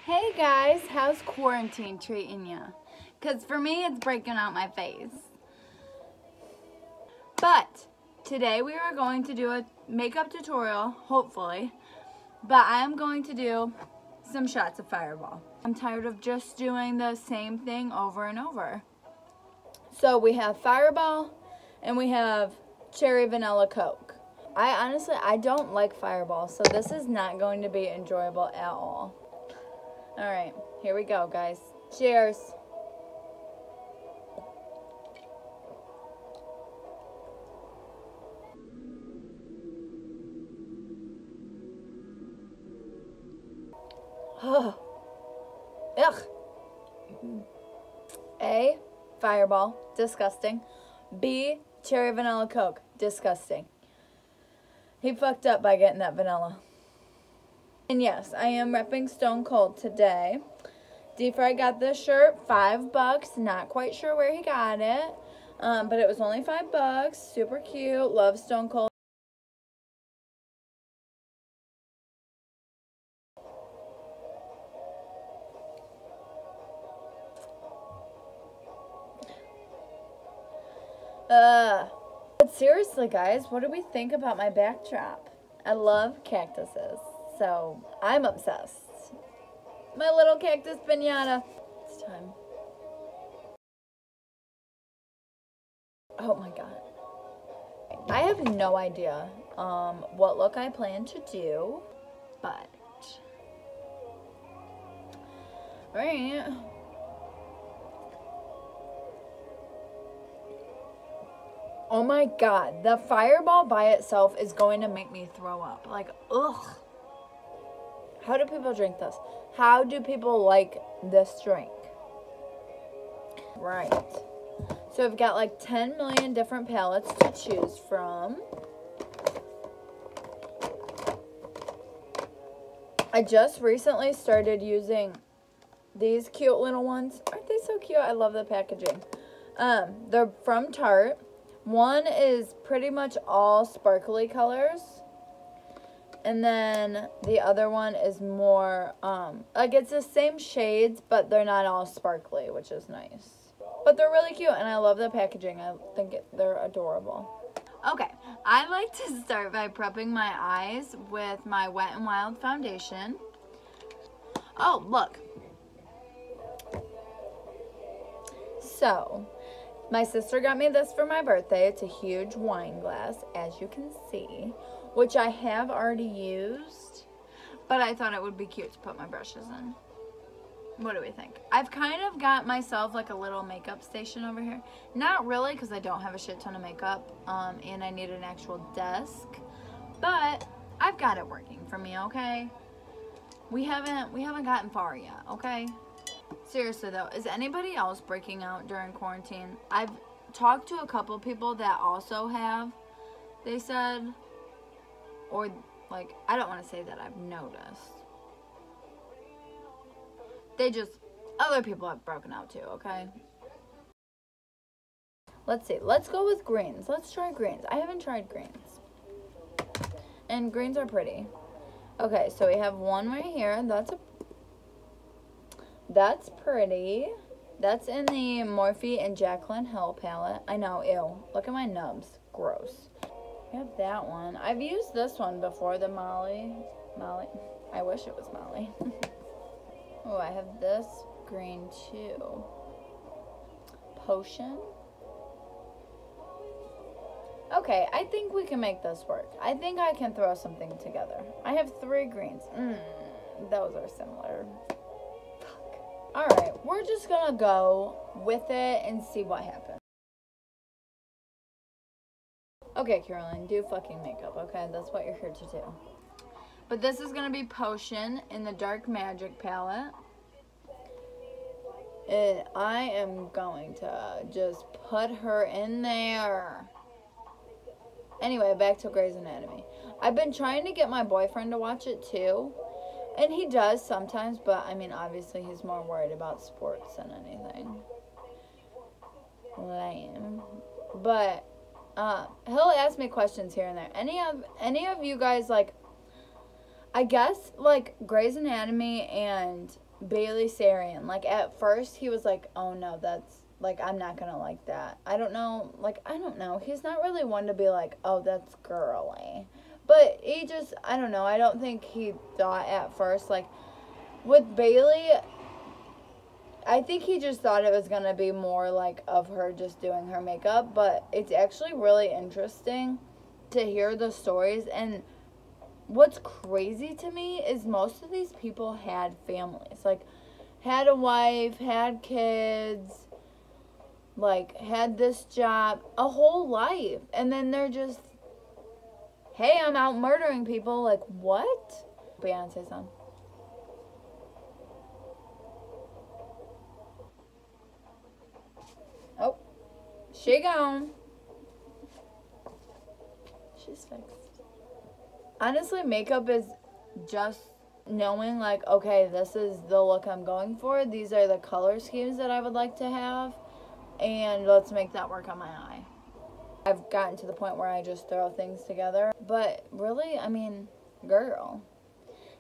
Hey guys, how's quarantine treating ya? Because for me, it's breaking out my face. But today we are going to do a makeup tutorial, hopefully. But I am going to do some shots of Fireball. I'm tired of just doing the same thing over and over. So we have Fireball and we have Cherry Vanilla Coke. I don't like Fireball, so this is not going to be enjoyable at all. Alright, here we go, guys. Cheers. Ugh. A, Fireball, disgusting. B, Cherry Vanilla Coke, disgusting. He fucked up by getting that vanilla. And yes, I am repping Stone Cold today. D-Fry got this shirt, $5. Not quite sure where he got it. But it was only $5. Super cute. Love Stone Cold. But seriously, guys, what do we think about my backdrop? I love cactuses. So, I'm obsessed. My little cactus piñata. It's time. Oh my god. I have no idea what look I plan to do, but alright. Oh my god, the Fireball by itself is going to make me throw up. Like, ugh. How do people drink this? How do people like this drink? Right. So we've got like 10 million different palettes to choose from. I just recently started using these cute little ones. Aren't they so cute? I love the packaging. They're from Tarte. One is pretty much all sparkly colors. And then the other one is more, like it's the same shades, but they're not all sparkly, which is nice. But they're really cute, and I love the packaging. I think they're adorable. Okay, I like to start by prepping my eyes with my Wet n Wild foundation. Oh, look. So, my sister got me this for my birthday. It's a huge wine glass, as you can see, which I have already used, but I thought it would be cute to put my brushes in. What do we think? I've kind of got myself like a little makeup station over here. Not really, because I don't have a shit ton of makeup, and I need an actual desk, but I've got it working for me, okay? We haven't gotten far yet, okay? Seriously though, is anybody else breaking out during quarantine? I've talked to a couple people that also have, they said, or like, I don't want to say that I've noticed. Other people have broken out too, okay? Let's see, let's go with greens. Let's try greens. I haven't tried greens. And greens are pretty. Okay, so we have one right here. That's pretty. That's in the Morphe and Jaclyn Hill palette. I know, ew. Look at my nubs. Gross. We have that one. I've used this one before, the Molly. I wish it was Molly. Oh, I have this green too. Potion. Okay, I think we can make this work. I think I can throw something together. I have 3 greens. Those are similar. Fuck. Alright, we're just gonna go with it and see what happens. Okay, Caroline, do fucking makeup, okay? That's what you're here to do. But this is going to be Potion in the Dark Magic palette. And I am going to just put her in there. Anyway, back to Grey's Anatomy. I've been trying to get my boyfriend to watch it too. And he does sometimes, but I mean, obviously he's more worried about sports than anything. Lame. But he'll ask me questions here and there. Any of you guys, like, I guess, like, Grey's Anatomy and Bailey Sarian. Like, at first, he was like, oh, no, that's, like, I'm not gonna like that. I don't know. Like, I don't know. He's not really one to be like, oh, that's girly. But he just, I don't know. I don't think he thought at first, like, with Bailey, I think he just thought it was going to be more, like, of her just doing her makeup. But it's actually really interesting to hear the stories. And what's crazy to me is most of these people had families. Like, had a wife, had kids, like, had this job, a whole life. And then they're just, hey, I'm out murdering people. Like, what? Beyonce's on. Oh, she gone. She's fixed. Honestly, makeup is just knowing, like, okay, this is the look I'm going for. These are the color schemes that I would like to have. And let's make that work on my eye. I've gotten to the point where I just throw things together. But really, I mean, girl,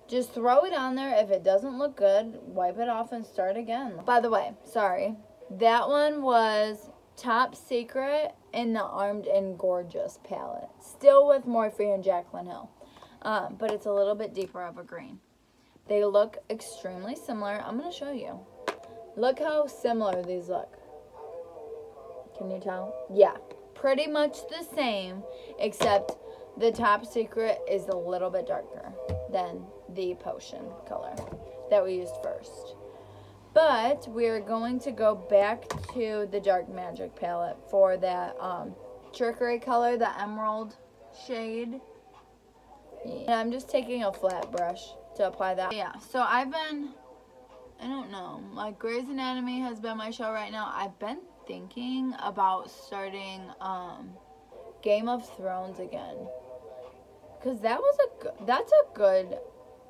just throw it on there. If it doesn't look good, wipe it off and start again. By the way, sorry. That one was Top Secret in the Armed and Gorgeous palette. Still with Morphe and Jaclyn Hill. But it's a little bit deeper of a green. They look extremely similar. I'm going to show you. Look how similar these look. Can you tell? Yeah. Pretty much the same, except the Top Secret is a little bit darker than the Potion color that we used first. But we're going to go back to the Dark Magic palette for that Trickery color, the emerald shade. And I'm just taking a flat brush to apply that. Yeah, so I've been, I don't know, like Grey's Anatomy has been my show right now. I've been thinking about starting Game of Thrones again. Because that was that's a good,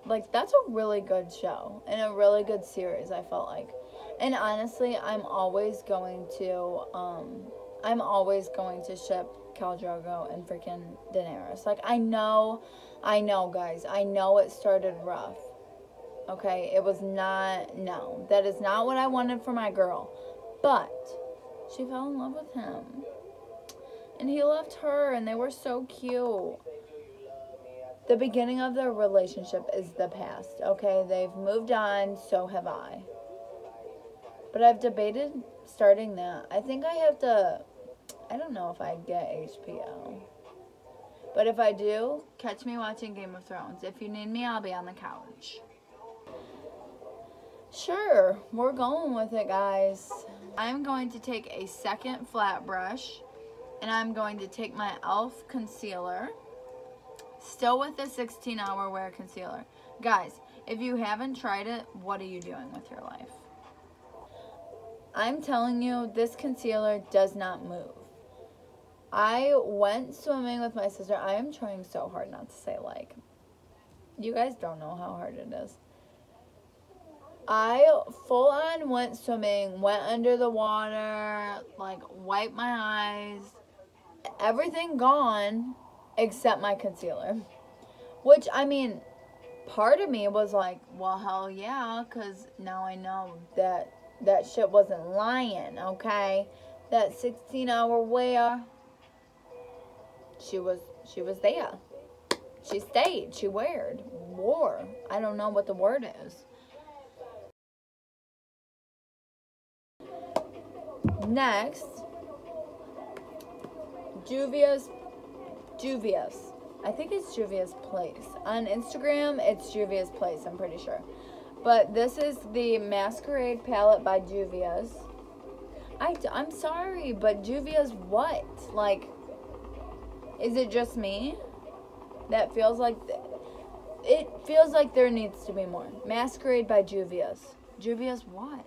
like, that's a really good show and a really good series, I felt like. And honestly, I'm always going to ship Khal Drogo and freaking Daenerys. Like, I know, guys. I know it started rough. Okay? It was not, no. That is not what I wanted for my girl. But she fell in love with him. And he left her, and they were so cute. The beginning of their relationship is the past, okay? They've moved on, so have I. But I've debated starting that. I think I have to, I don't know if I get HBO. But if I do, catch me watching Game of Thrones. If you need me, I'll be on the couch. Sure, we're going with it, guys. I'm going to take a second flat brush, and I'm going to take my e.l.f. concealer. Still with the 16-hour wear concealer. Guys, if you haven't tried it, what are you doing with your life? I'm telling you, this concealer does not move. I went swimming with my sister. I am trying so hard not to say like. You guys don't know how hard it is. I full on went swimming, went under the water, like wiped my eyes. Everything gone. Except my concealer. Which, I mean, part of me was like, well, hell yeah, because now I know that that shit wasn't lying, okay? That 16-hour wear, she was there. She stayed. She wore. I don't know what the word is. Next, Juvias. I think it's Juvias Place. On Instagram, it's Juvias Place, I'm pretty sure. But this is the Masquerade palette by Juvias. I'm sorry, but Juvias what? Like, is it just me? That feels like, it feels like there needs to be more. Masquerade by Juvias. Juvias what?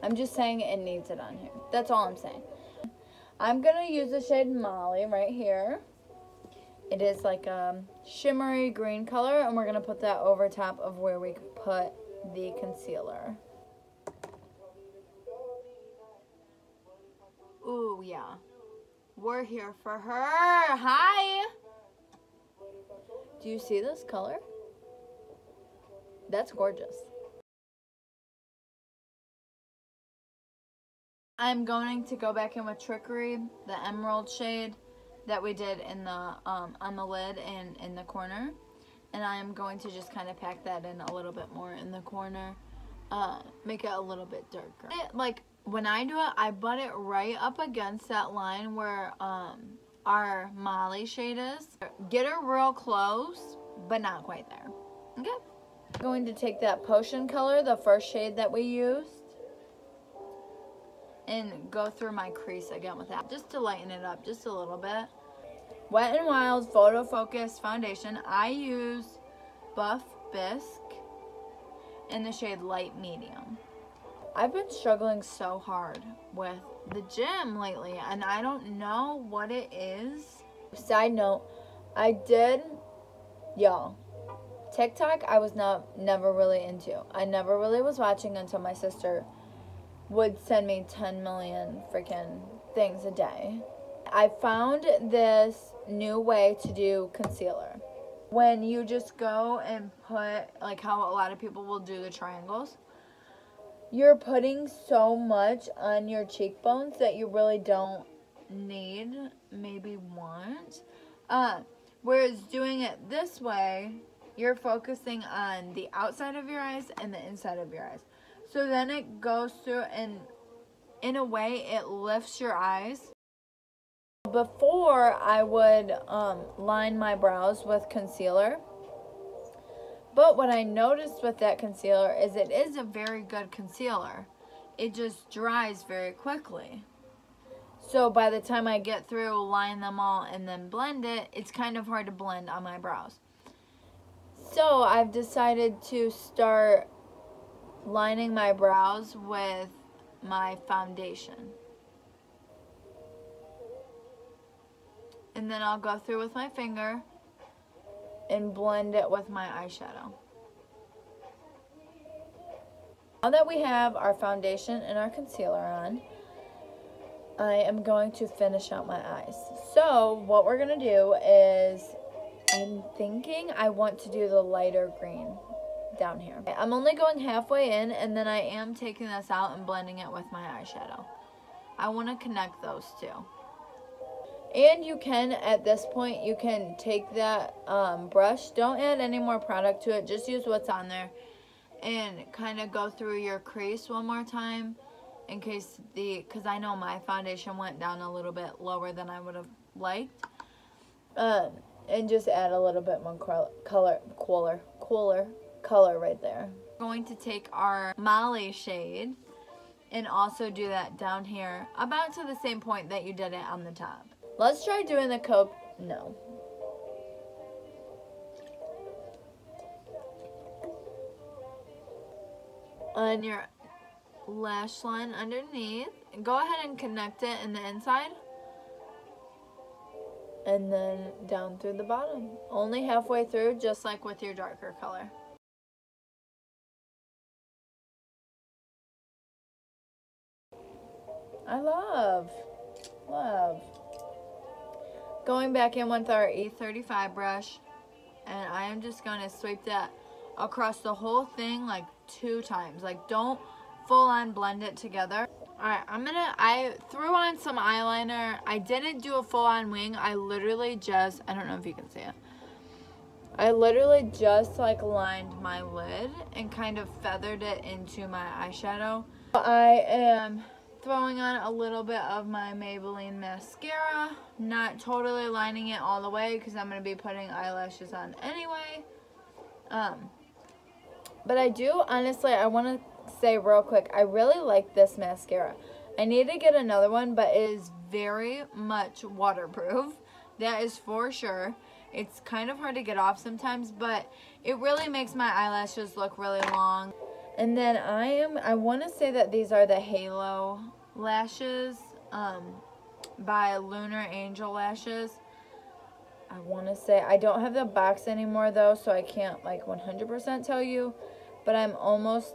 I'm just saying it needs it on here. That's all I'm saying. I'm going to use the shade Molly right here. It is like a shimmery green color, and we're going to put that over top of where we put the concealer. Ooh, yeah. We're here for her. Hi! Do you see this color? That's gorgeous. I'm going to go back in with Trickery, the emerald shade that we did in the on the lid and in the corner. And I'm going to just kind of pack that in a little bit more in the corner. Make it a little bit darker. Like, when I do it, I butt it right up against that line where our Molly shade is. Get her real close, but not quite there. Okay? I'm going to take that Potion color, the first shade that we used, and go through my crease again with that, just to lighten it up just a little bit. Wet n Wild's Photofocus foundation. I use Buff Bisque in the shade Light Medium. I've been struggling so hard with the gym lately, and I don't know what it is. Side note, y'all, TikTok I was never really into. I never really was watching until my sister would send me 10 million freaking things a day. I found this new way to do concealer. When you just go and put, like how a lot of people will do the triangles, you're putting so much on your cheekbones that you really don't need, maybe want. Whereas doing it this way, you're focusing on the outside of your eyes and the inside of your eyes. So then it goes through, and in a way it lifts your eyes. Before, I would line my brows with concealer. But what I noticed with that concealer is it is a very good concealer. It just dries very quickly. So by the time I get through, line them all, and then blend it, it's kind of hard to blend on my brows. So I've decided to start lining my brows with my foundation. And then I'll go through with my finger and blend it with my eyeshadow. Now that we have our foundation and our concealer on, I am going to finish out my eyes. So what we're going to do is, I'm thinking I want to do the lighter green down here. I'm only going halfway in, and then I am taking this out and blending it with my eyeshadow. I want to connect those two. And you can, at this point, you can take that brush. Don't add any more product to it. Just use what's on there. And kind of go through your crease one more time. In case because I know my foundation went down a little bit lower than I would have liked. And just add a little bit more cooler color right there. We're going to take our Molly shade and also do that down here. About to the same point that you did it on the top. Let's try doing the coat. No. On your lash line underneath. Go ahead and connect it in the inside. And then down through the bottom. Only halfway through, just like with your darker color. I love. Going back in with our E35 brush, and I am just going to sweep that across the whole thing like 2 times. Like, don't full on blend it together. Alright, I threw on some eyeliner. I didn't do a full on wing. I literally just, I don't know if you can see it. I literally just like lined my lid and kind of feathered it into my eyeshadow. I am throwing on a little bit of my Maybelline mascara. Not totally lining it all the way because I'm going to be putting eyelashes on anyway. But I do, honestly, I want to say real quick, I really like this mascara. I need to get another one, but it is very much waterproof. That is for sure. It's kind of hard to get off sometimes, but it really makes my eyelashes look really long. And then I want to say that these are the Halo lashes by Lunar Angel Lashes. I want to say, I don't have the box anymore though, so I can't like 100% tell you, but I'm almost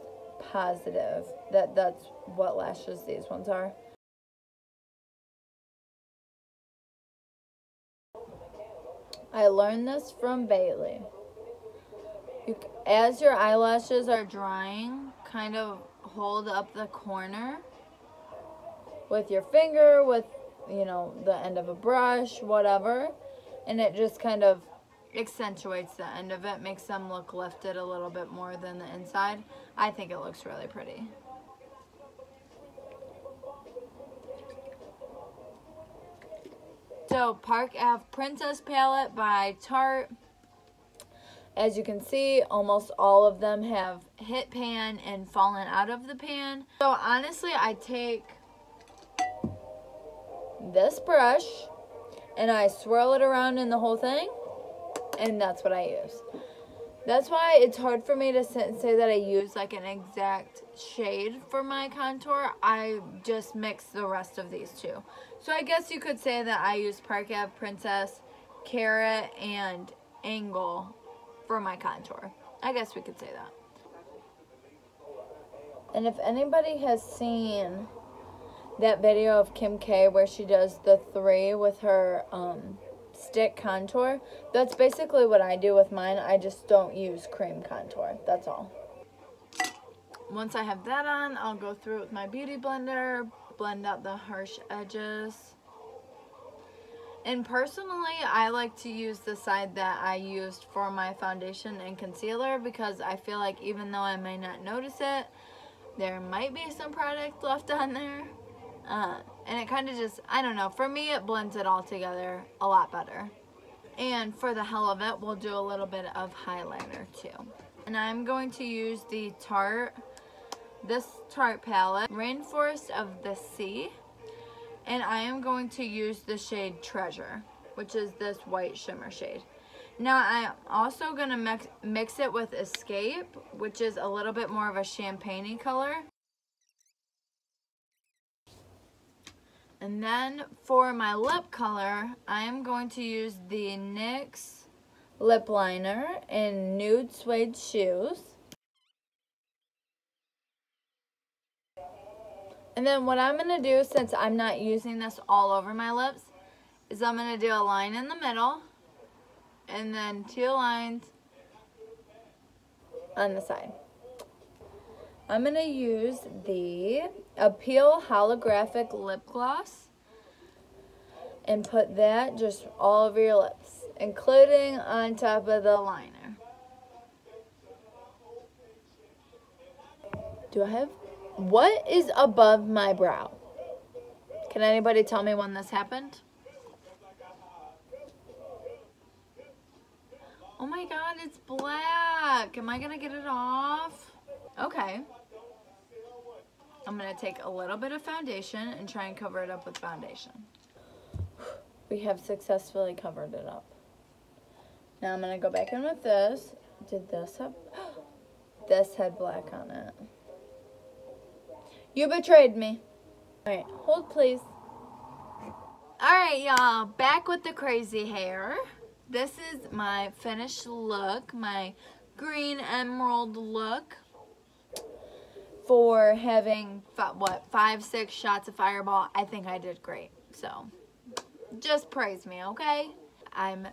positive that that's what lashes these ones are. I learned this from Bailey. As your eyelashes are drying, kind of hold up the corner with your finger, with, you know, the end of a brush, whatever, and it just kind of accentuates the end of it, makes them look lifted a little bit more than the inside. I think it looks really pretty. So, Parkave Princess Palette by Tarte. As you can see, almost all of them have hit pan and fallen out of the pan. So honestly, I take this brush and I swirl it around in the whole thing, and that's what I use. That's why it's hard for me to say that I use like an exact shade for my contour. I just mix the rest of these two. So I guess you could say that I use Parkave Princess, Carat, and Angle for my contour. I guess we could say that. And if anybody has seen that video of Kim K where she does the 3 with her stick contour, that's basically what I do with mine. I just don't use cream contour. That's all. Once I have that on, I'll go through it with my beauty blender, blend out the harsh edges. And personally, I like to use the side that I used for my foundation and concealer, because I feel like even though I may not notice it, there might be some product left on there. And it kind of just, I don't know, for me it blends it all together a lot better. And for the hell of it, we'll do a little bit of highlighter too. And I'm going to use the this Tarte palette, Rainforest of the Sea. And I am going to use the shade Treasure, which is this white shimmer shade. Now I'm also going to mix it with Escape, which is a little bit more of a champagne-y color. And then for my lip color, I am going to use the NYX lip liner in Nude Suede Shoes. And then what I'm going to do, since I'm not using this all over my lips, is I'm going to do a line in the middle and then 2 lines on the side. I'm going to use the Appeal Holographic Lip Gloss and put that just all over your lips, including on top of the liner. What is above my brow? Can anybody tell me when this happened? Oh my god, it's black. Am I gonna get it off? Okay. I'm gonna take a little bit of foundation and try and cover it up with foundation. We have successfully covered it up. Now I'm gonna go back in with this. Did this have... This had black on it. You betrayed me. Alright, hold please. Alright, y'all, back with the crazy hair. This is my finished look, my green emerald look. For having, 5-6 shots of Fireball, I think I did great. So, just praise me, okay? I'm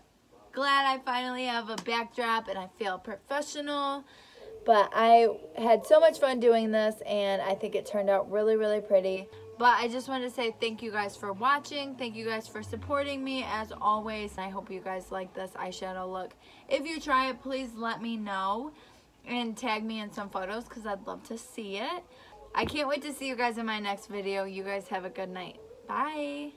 glad I finally have a backdrop and I feel professional. But I had so much fun doing this, and I think it turned out really, really pretty. But I just wanted to say thank you guys for watching. Thank you guys for supporting me, as always. I hope you guys like this eyeshadow look. If you try it, please let me know and tag me in some photos, because I'd love to see it. I can't wait to see you guys in my next video. You guys have a good night. Bye.